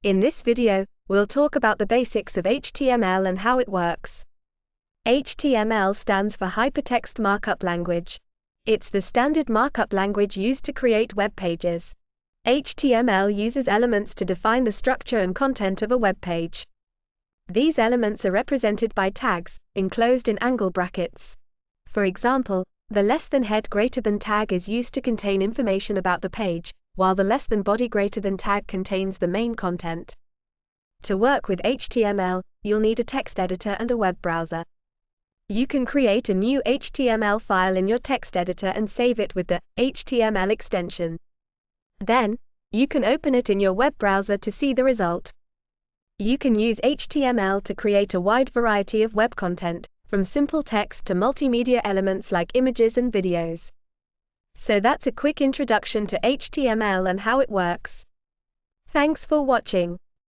In this video, we'll talk about the basics of HTML and how it works. HTML stands for Hypertext Markup Language. It's the standard markup language used to create web pages. HTML uses elements to define the structure and content of a web page. These elements are represented by tags, enclosed in angle brackets. For example, the less than head greater than tag is used to contain information about the page, while the less than body greater than tag contains the main content. To work with HTML, you'll need a text editor and a web browser. You can create a new HTML file in your text editor and save it with the HTML extension. Then, you can open it in your web browser to see the result. You can use HTML to create a wide variety of web content, from simple text to multimedia elements like images and videos. So that's a quick introduction to HTML and how it works. Thanks for watching.